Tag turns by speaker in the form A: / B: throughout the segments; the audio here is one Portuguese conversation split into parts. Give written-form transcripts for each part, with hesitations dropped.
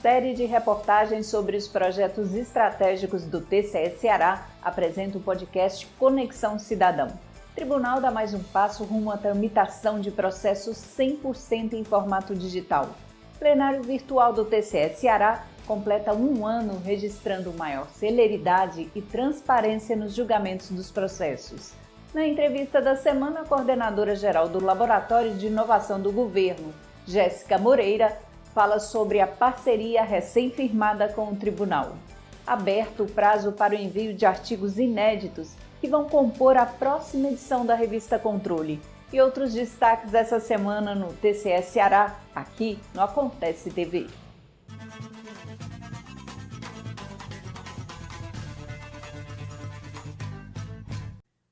A: série de reportagens sobre os projetos estratégicos do TCE Ceará apresenta o podcast Conexão Cidadão. O tribunal dá mais um passo rumo à tramitação de processos 100% em formato digital. O plenário virtual do TCE Ceará completa um ano registrando maior celeridade e transparência nos julgamentos dos processos. Na entrevista da semana, a coordenadora-geral do Laboratório de Inovação do Governo, Jéssica Moreira, fala sobre a parceria recém-firmada com o tribunal. Aberto o prazo para o envio de artigos inéditos que vão compor a próxima edição da revista Controle. E outros destaques dessa semana no TCE Ceará, aqui no Acontece TV.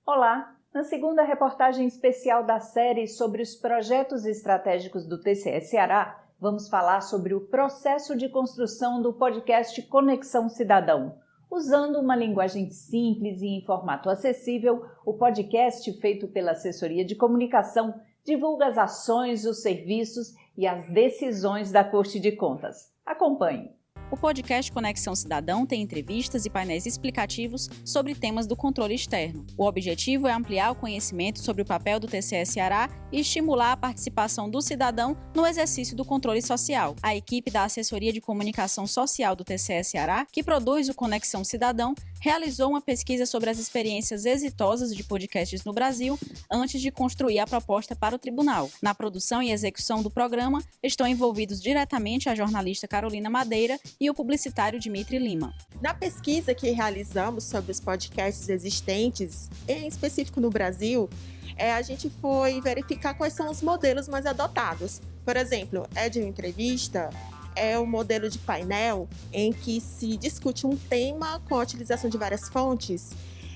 A: Olá! Na segunda reportagem especial da série sobre os projetos estratégicos do TCE Ceará, vamos falar sobre o processo de construção do podcast Conexão Cidadão. Usando uma linguagem simples e em formato acessível, o podcast, feito pela Assessoria de Comunicação, divulga as ações, os serviços e as decisões da Corte de Contas. Acompanhe!
B: O podcast Conexão Cidadão tem entrevistas e painéis explicativos sobre temas do controle externo. O objetivo é ampliar o conhecimento sobre o papel do TCE Ceará e estimular a participação do cidadão no exercício do controle social. A equipe da Assessoria de Comunicação Social do TCE Ceará, que produz o Conexão Cidadão, realizou uma pesquisa sobre as experiências exitosas de podcasts no Brasil antes de construir a proposta para o tribunal. Na produção e execução do programa estão envolvidos diretamente a jornalista Carolina Madeira e o publicitário Dimitri Lima.
C: Na pesquisa que realizamos sobre os podcasts existentes, em específico no Brasil, a gente foi verificar quais são os modelos mais adotados. Por exemplo, de uma entrevista, é o modelo de painel em que se discute um tema com a utilização de várias fontes.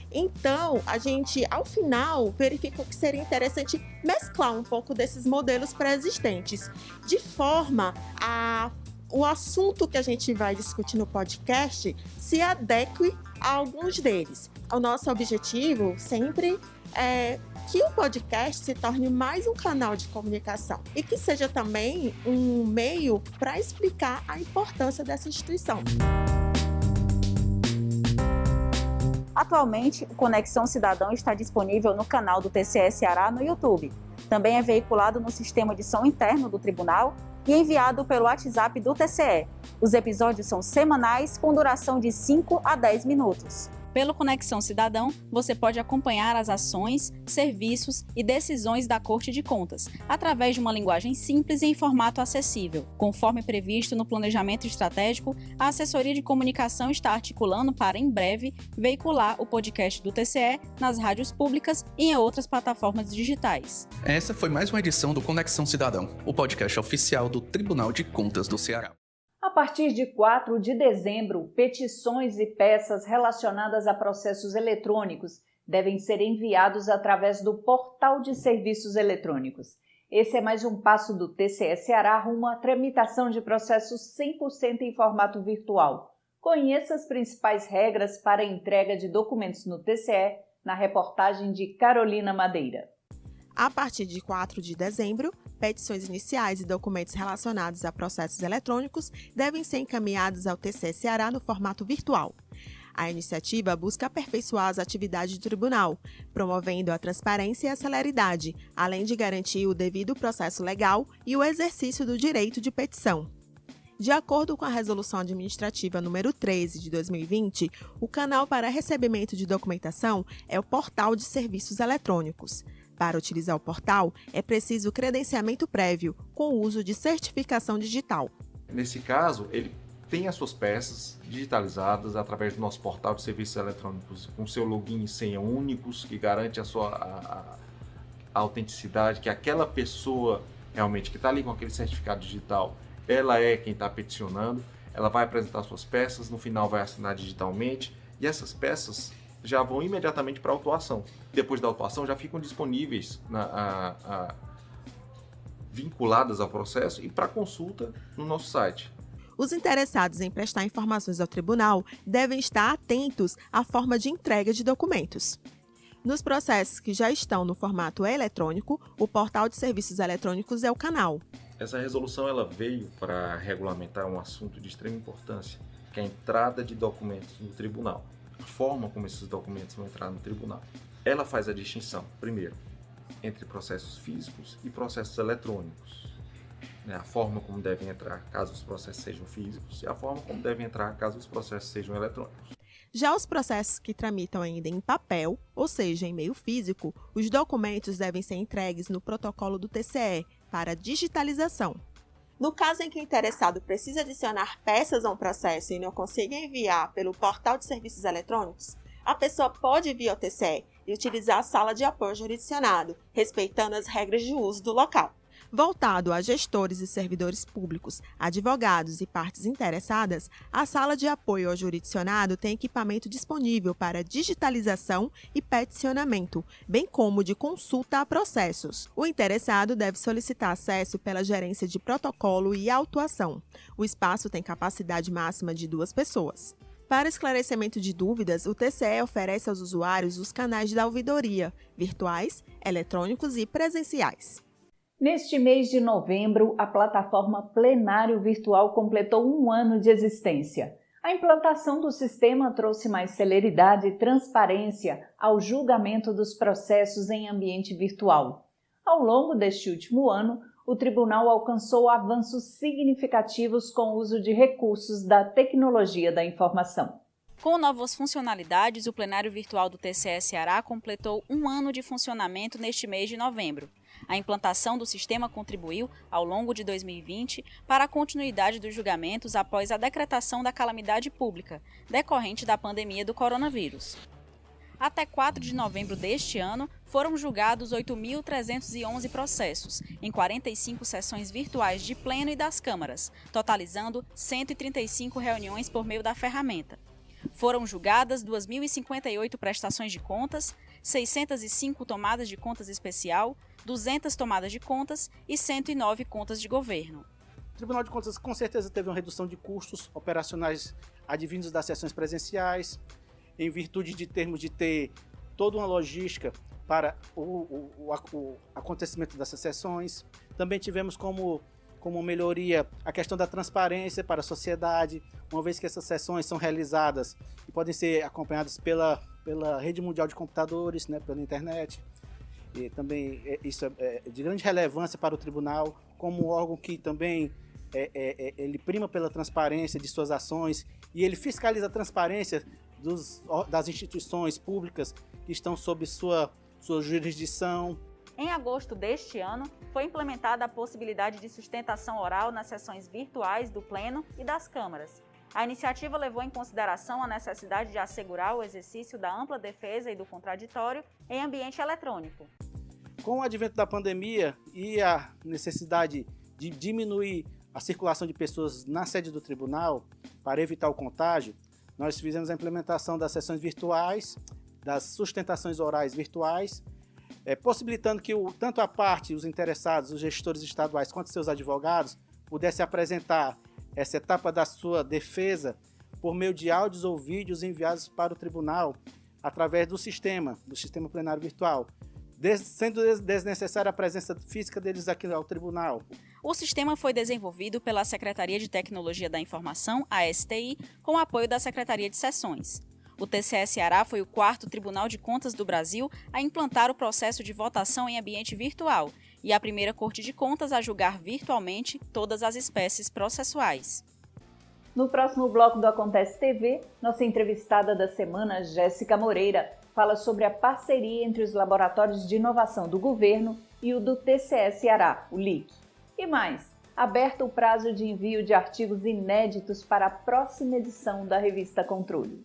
C: Então, a gente, ao final, verificou que seria interessante mesclar um pouco desses modelos pré-existentes, de forma a o assunto que a gente vai discutir no podcast se adeque a alguns deles. O nosso objetivo sempre é que o podcast se torne mais um canal de comunicação e que seja também um meio para explicar a importância dessa instituição.
B: Atualmente, o Conexão Cidadão está disponível no canal do TCE Ceará no YouTube. Também é veiculado no sistema de som interno do tribunal e enviado pelo WhatsApp do TCE. Os episódios são semanais com duração de 5 a 10 minutos. Pelo Conexão Cidadão, você pode acompanhar as ações, serviços e decisões da Corte de Contas, através de uma linguagem simples e em formato acessível. Conforme previsto no planejamento estratégico, a Assessoria de Comunicação está articulando para, em breve, veicular o podcast do TCE nas rádios públicas e em outras plataformas digitais.
D: Essa foi mais uma edição do Conexão Cidadão, o podcast oficial do Tribunal de Contas do Ceará.
A: A partir de 4 de dezembro, petições e peças relacionadas a processos eletrônicos devem ser enviados através do Portal de Serviços Eletrônicos. Esse é mais um passo do TCE Ceará rumo à tramitação de processos 100% em formato virtual. Conheça as principais regras para a entrega de documentos no TCE na reportagem de Carolina Madeira.
C: A partir de 4 de dezembro, petições iniciais e documentos relacionados a processos eletrônicos devem ser encaminhados ao TCE Ceará no formato virtual. A iniciativa busca aperfeiçoar as atividades do tribunal, promovendo a transparência e a celeridade, além de garantir o devido processo legal e o exercício do direito de petição. De acordo com a Resolução Administrativa número 13 de 2020, o canal para recebimento de documentação é o Portal de Serviços Eletrônicos. Para utilizar o portal, é preciso credenciamento prévio, com o uso de certificação digital.
E: Nesse caso, ele tem as suas peças digitalizadas através do nosso portal de serviços eletrônicos, com seu login e senha únicos, que garante a autenticidade, que aquela pessoa realmente que está ali com aquele certificado digital, ela é quem está peticionando, ela vai apresentar suas peças, no final vai assinar digitalmente, e essas peças já vão imediatamente para a autuação. Depois da autuação já ficam disponíveis vinculadas ao processo e para consulta no nosso site.
C: Os interessados em prestar informações ao tribunal devem estar atentos à forma de entrega de documentos. Nos processos que já estão no formato eletrônico, o portal de serviços eletrônicos é o canal.
E: Essa resolução ela veio para regulamentar um assunto de extrema importância, que é a entrada de documentos no tribunal. A forma como esses documentos vão entrar no tribunal. Ela faz a distinção, primeiro, entre processos físicos e processos eletrônicos. A forma como devem entrar caso os processos sejam físicos e a forma como devem entrar caso os processos sejam eletrônicos.
C: Já os processos que tramitam ainda em papel, ou seja, em meio físico, os documentos devem ser entregues no protocolo do TCE para digitalização. No caso em que o interessado precisa adicionar peças a um processo e não consiga enviar pelo portal de serviços eletrônicos, a pessoa pode vir ao TCE e utilizar a sala de apoio jurisdicionado, respeitando as regras de uso do local. Voltado a gestores e servidores públicos, advogados e partes interessadas, a sala de apoio ao jurisdicionado tem equipamento disponível para digitalização e peticionamento, bem como de consulta a processos. O interessado deve solicitar acesso pela gerência de protocolo e autuação. O espaço tem capacidade máxima de 2 pessoas. Para esclarecimento de dúvidas, o TCE oferece aos usuários os canais da ouvidoria, virtuais, eletrônicos e presenciais.
A: Neste mês de novembro, a plataforma Plenário Virtual completou 1 ano de existência. A implantação do sistema trouxe mais celeridade e transparência ao julgamento dos processos em ambiente virtual. Ao longo deste último ano, o tribunal alcançou avanços significativos com o uso de recursos da tecnologia da informação.
B: Com novas funcionalidades, o plenário virtual do TCE Ceará completou 1 ano de funcionamento neste mês de novembro. A implantação do sistema contribuiu, ao longo de 2020, para a continuidade dos julgamentos após a decretação da calamidade pública, decorrente da pandemia do coronavírus. Até 4 de novembro deste ano, foram julgados 8.311 processos, em 45 sessões virtuais de pleno e das câmaras, totalizando 135 reuniões por meio da ferramenta. Foram julgadas 2.058 prestações de contas, 605 tomadas de contas especial, 200 tomadas de contas e 109 contas de governo.
F: O Tribunal de Contas com certeza teve uma redução de custos operacionais advindos das sessões presenciais, em virtude de termos de ter toda uma logística para o acontecimento dessas sessões. Também tivemos como melhoria a questão da transparência para a sociedade, uma vez que essas sessões são realizadas e podem ser acompanhadas pela rede mundial de computadores, né, pela internet. E também isso é de grande relevância para o tribunal, como órgão que também ele prima pela transparência de suas ações e ele fiscaliza a transparência das instituições públicas que estão sob sua jurisdição.
B: Em agosto deste ano, foi implementada a possibilidade de sustentação oral nas sessões virtuais do Pleno e das câmaras. A iniciativa levou em consideração a necessidade de assegurar o exercício da ampla defesa e do contraditório em ambiente eletrônico.
F: Com o advento da pandemia e a necessidade de diminuir a circulação de pessoas na sede do tribunal para evitar o contágio, nós fizemos a implementação das sessões virtuais, das sustentações orais virtuais, possibilitando que tanto a parte, os interessados, os gestores estaduais, quanto seus advogados, pudessem apresentar essa etapa da sua defesa por meio de áudios ou vídeos enviados para o tribunal através do sistema plenário virtual, sendo desnecessária a presença física deles aqui ao tribunal.
B: O sistema foi desenvolvido pela Secretaria de Tecnologia da Informação, a STI, com o apoio da Secretaria de Seções. O TCE Ceará foi o 4º Tribunal de Contas do Brasil a implantar o processo de votação em ambiente virtual e a primeira Corte de Contas a julgar virtualmente todas as espécies processuais.
A: No próximo bloco do Acontece TV, nossa entrevistada da semana, Jéssica Moreira, fala sobre a parceria entre os laboratórios de inovação do governo e o do TCE Ceará, o LIC. E mais, aberto o prazo de envio de artigos inéditos para a próxima edição da revista Controle.